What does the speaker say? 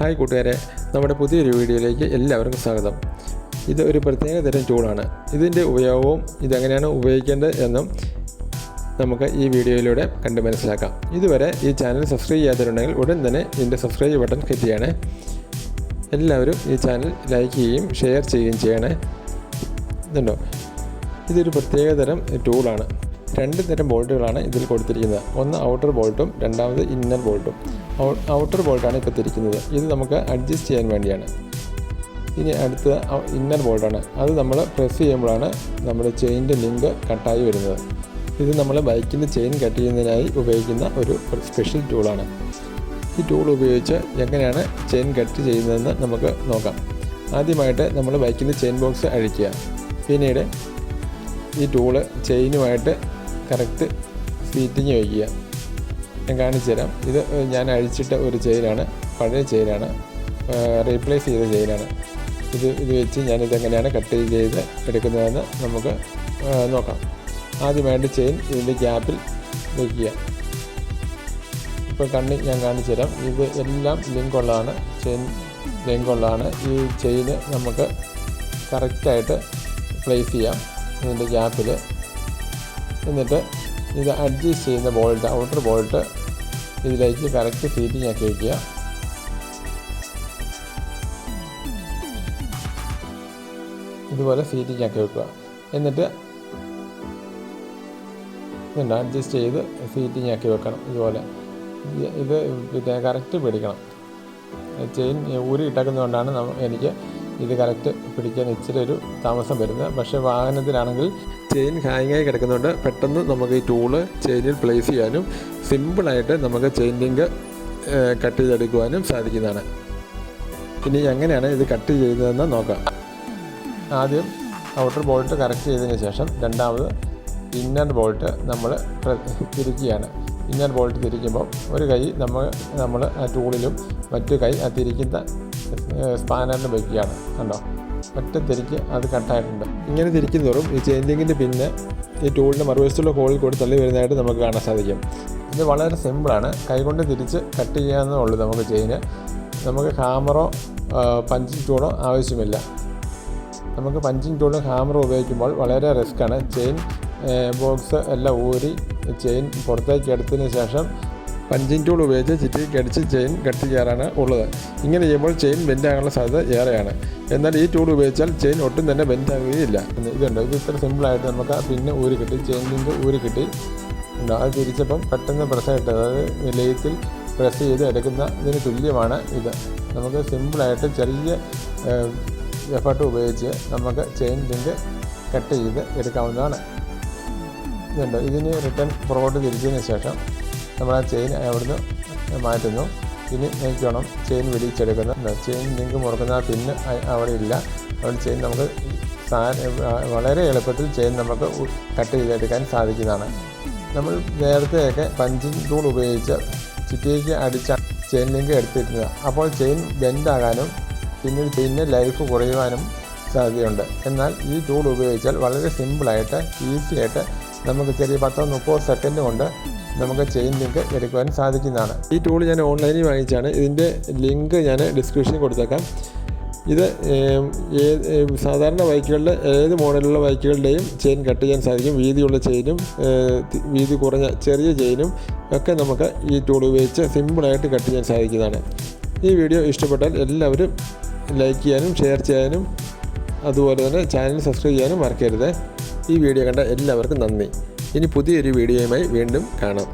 Hi കൂട്ടുകാരെ, നമ്മുടെ പുതിയൊരു വീഡിയോയിലേക്ക് എല്ലാവർക്കും സ്വാഗതം. ഇത് ഒരു പ്രത്യേക തരം ടൂളാണ്. ഇതിൻ്റെ ഉപയോഗവും ഇതെങ്ങനെയാണ് ഉപയോഗിക്കേണ്ടത് എന്നും നമുക്ക് ഈ വീഡിയോയിലൂടെ കണ്ട് മനസ്സിലാക്കാം. ഇതുവരെ ഈ ചാനൽ സബ്സ്ക്രൈബ് ചെയ്യാത്തവരുണ്ടെങ്കിൽ ഉടൻ തന്നെ ഇതിൻ്റെ സബ്സ്ക്രൈബ് ബട്ടൺ ക്ലിക്ക് ചെയ്യണേ. എല്ലാവരും ഈ ചാനൽ ലൈക്ക് ചെയ്യുകയും ഷെയർ ചെയ്യുകയും ചെയ്യണേ. ഇതുണ്ടോ, ഇതൊരു പ്രത്യേക തരം ടൂളാണ്. രണ്ട് തരം ബോൾട്ടുകളാണ് ഇതിൽ കൊടുത്തിരിക്കുന്നത്. ഒന്ന് ഔട്ടർ ബോൾട്ടും രണ്ടാമത് ഇന്നർ ബോൾട്ടും. ഔട്ടർ ബോൾട്ടാണ് ഇപ്പോൾ തിരിക്കുന്നത്. ഇത് നമുക്ക് അഡ്ജസ്റ്റ് ചെയ്യാൻ വേണ്ടിയാണ്. ഇനി അടുത്ത ഇന്നർ ബോൾട്ടാണ്. അത് നമ്മൾ പ്രസ് ചെയ്യുമ്പോഴാണ് നമ്മുടെ ചെയിൻ്റെ ലിങ്ക് കട്ടായി വരുന്നത്. ഇത് നമ്മൾ ബൈക്കിൻ്റെ ചെയിൻ കട്ട് ചെയ്യുന്നതിനായി ഉപയോഗിക്കുന്ന ഒരു സ്പെഷ്യൽ ടൂളാണ്. ഈ ടൂൾ ഉപയോഗിച്ച് എങ്ങനെയാണ് ചെയിൻ കട്ട് ചെയ്യുന്നതെന്ന് നമുക്ക് നോക്കാം. ആദ്യമായിട്ട് നമ്മൾ ബൈക്കിൻ്റെ ചെയിൻ ബോക്സ് അഴിക്കുക. പിന്നീട് ഈ ടൂള് ചെയിനുമായിട്ട് കറക്റ്റ് ഫീറ്റിങ് വയ്ക്കുക. ഞാൻ കാണിച്ചു തരാം. ഇത് ഞാൻ അഴിച്ചിട്ട ഒരു ചെയിനാണ്, പഴയ ചെയിനാണ്, റീപ്ലേസ് ചെയ്ത ചെയിനാണ്. ഇത് വെച്ച് ഞാനിതെങ്ങനെയാണ് കട്ട് ചെയ്ത് എടുക്കുന്നതെന്ന് നമുക്ക് നോക്കാം. ആദ്യമായിട്ട് ചെയിൻ ഇതിൻ്റെ ഗ്യാപ്പിൽ വയ്ക്കുക. ഇപ്പോൾ ഞാൻ കാണിച്ചു തരാം. ഇത് എല്ലാം ലിങ്കുള്ളതാണ്, ചെയിൻ ലിങ്കുള്ളതാണ്. ഈ ചെയിന് നമുക്ക് കറക്റ്റായിട്ട് പ്ലേസ് ചെയ്യാം ഇതിൻ്റെ ഗ്യാപ്പിൽ. എന്നിട്ട് ഇത് അഡ്ജസ്റ്റ് ചെയ്യുന്ന ബോൾട്ട്, ഔട്ടർ ബോൾട്ട് ഇതിലേക്ക് കറക്റ്റ് ഫീറ്റിംഗ് ആക്കി വയ്ക്കുക. ഇതുപോലെ ഫീറ്റിംഗ് ആക്കി വെക്കുക. എന്നിട്ട് ഇതുണ്ട്, അഡ്ജസ്റ്റ് ചെയ്ത് ഫീറ്റിംഗ് ആക്കി വെക്കണം. ഇതുപോലെ ഇത് പിന്നെ കറക്റ്റ് പിടിക്കണം. ചെയിൻ ഊരി ഇട്ടേക്കുന്നതുകൊണ്ടാണ് എനിക്ക് ഇത് കറക്റ്റ് പിടിക്കാൻ ഇച്ചിരി ഒരു താമസം വരുന്നത്. പക്ഷേ വാഹനത്തിലാണെങ്കിൽ ചെയിൻ ഹാങ്ങായി കിടക്കുന്നുണ്ട്. പെട്ടെന്ന് നമുക്ക് ഈ ടൂള് ചെയിനിൽ പ്ലേസ് ചെയ്യാനും സിമ്പിളായിട്ട് നമുക്ക് ചെയിൻ ലിങ്ക് കട്ട് ചെയ്തെടുക്കുവാനും സാധിക്കുന്നതാണ്. ഇനി എങ്ങനെയാണ് ഇത് കട്ട് ചെയ്യുന്നതെന്ന് നോക്കാം. ആദ്യം ഔട്ടർ ബോൾട്ട് കറക്റ്റ് ചെയ്തതിന് ശേഷം രണ്ടാമത് ഇന്നർ ബോൾട്ട് നമ്മൾ തിരിക്കുകയാണ്. ഇന്നർ ബോൾട്ട് തിരിക്കുമ്പോൾ ഒരു കൈ നമ്മൾ ആ ടൂളിലും മറ്റു കൈ ആ തിരിക്കുന്ന സ്പാനറിന് വയ്ക്കുകയാണ്. കണ്ടോ, ഒറ്റ തിരിക്ക് അത് കട്ടായിട്ടുണ്ട്. ഇങ്ങനെ തിരിക്കുന്നതോറും ഈ ചെയിൻ ലിങ്കിൻ്റെ പിന്നെ ഈ ടൂളിൻ്റെ മറുവശത്തുള്ള ഹോളിൽ കൂടി തള്ളി വരുന്നതായിട്ട് നമുക്ക് കാണാൻ സാധിക്കും. ഇത് വളരെ സിമ്പിളാണ്. കൈകൊണ്ട് തിരിച്ച് കട്ട് ചെയ്യാവുന്നേ ഉള്ളൂ നമുക്ക് ചെയിന്. നമുക്ക് ഹാമറോ പഞ്ചിങ് ടൂളോ ആവശ്യമില്ല. നമുക്ക് പഞ്ചിങ് ടൂളും ഹാമറോ ഉപയോഗിക്കുമ്പോൾ വളരെ റിസ്ക്കാണ്. ചെയിൻ ബോക്സ് എല്ലാം ഊരി ചെയിൻ പുറത്തേക്ക് എടുത്തതിന് ശേഷം പഞ്ചിങ് ടൂൾ ഉപയോഗിച്ച് ചിറ്റിക്ക് അടിച്ച് ചെയിൻ കട്ട് ചെയ്യാറാണ് ഉള്ളത്. ഇങ്ങനെ ചെയ്യുമ്പോൾ ചെയിൻ ബെൻഡാകാനുള്ള സാധ്യത ഏറെയാണ്. എന്നാൽ ഈ ടൂൾ ഉപയോഗിച്ചാൽ ചെയിൻ ഒട്ടും തന്നെ ബെൻഡാകുകയില്ല. ഇതുണ്ട്, ഇത് ഇത്ര സിമ്പിളായിട്ട് നമുക്ക് പിന്നെ ഊരി കിട്ടി, ചെയിൻ ലിങ്ക് ഊരി കിട്ടി. അത് തിരിച്ചപ്പം പെട്ടെന്ന് പ്രസ്സായിട്ട്, അതായത് ലെയ്ത്തിൽ പ്രസ് ചെയ്ത് എടുക്കുന്നതിന് തുല്യമാണ് ഇത്. നമുക്ക് സിമ്പിളായിട്ട് ചെറിയ എഫർട്ട് ഉപയോഗിച്ച് നമുക്ക് ചെയിൻ ലിങ്ക് കട്ട് ചെയ്ത് എടുക്കാവുന്നതാണ്. ഇതുണ്ട്, ഇതിന് റിട്ടേൺ പുറകോട്ട് തിരിച്ചതിന് ശേഷം നമ്മൾ ആ ചെയിൻ അവിടുന്ന് മാറ്റുന്നു. ഇനി നോക്കണം ചെയിൻ വെടിച്ചെടുക്കുന്ന ചെയിൻ ലിങ്ക് മുറുക്കുന്ന പിന്ന് അവിടെ ഇല്ല. അതുകൊണ്ട് ചെയിൻ നമുക്ക് വളരെ എളുപ്പത്തിൽ ചെയിൻ നമുക്ക് കട്ട് ചെയ്തെടുക്കാൻ സാധിക്കുന്നതാണ്. നമ്മൾ നേരത്തെയൊക്കെ പഞ്ചിങ് ടൂൾ ഉപയോഗിച്ച് ചിറ്റിക്ക് അടിച്ച ചെയിൻ ലിങ്ക് എടുത്തിരുന്നത്. അപ്പോൾ ചെയിൻ ബെൻഡാകാനും പിന്നീട് ചെയിനിന് ലൈഫ് കുറയുവാനും സാധ്യതയുണ്ട്. എന്നാൽ ഈ ടൂൾ ഉപയോഗിച്ചാൽ വളരെ സിമ്പിളായിട്ട് ഈസിയായിട്ട് നമുക്ക് ചെറിയ 10-30 സെക്കൻഡ് കൊണ്ട് നമുക്ക് ചെയിൻ ലിങ്ക് എടുക്കുവാൻ സാധിക്കുന്നതാണ്. ഈ ടൂൾ ഞാൻ ഓൺലൈനിൽ വാങ്ങിച്ചാണ്. ഇതിൻ്റെ ലിങ്ക് ഞാൻ ഡിസ്ക്രിപ്ഷനിൽ കൊടുത്തേക്കാം. ഇത് സാധാരണ ബൈക്കുകളുടെ ഏത് മോഡലുള്ള ബൈക്കുകളുടെയും ചെയിൻ കട്ട് ചെയ്യാൻ സാധിക്കും. വീതിയുള്ള ചെയിനും വീതി കുറഞ്ഞ ചെറിയ ചെയിനും ഒക്കെ നമുക്ക് ഈ ടൂൾ ഉപയോഗിച്ച് സിമ്പിളായിട്ട് കട്ട് ചെയ്യാൻ സാധിക്കുന്നതാണ്. ഈ വീഡിയോ ഇഷ്ടപ്പെട്ടാൽ എല്ലാവരും ലൈക്ക് ചെയ്യാനും ഷെയർ ചെയ്യാനും അതുപോലെ തന്നെ ചാനൽ സബ്സ്ക്രൈബ് ചെയ്യാനും മറക്കരുത്. ഈ വീഡിയോ കണ്ട എല്ലാവർക്കും നന്ദി. ഇനി പുതിയൊരു വീഡിയോയുമായി വീണ്ടും കാണാം.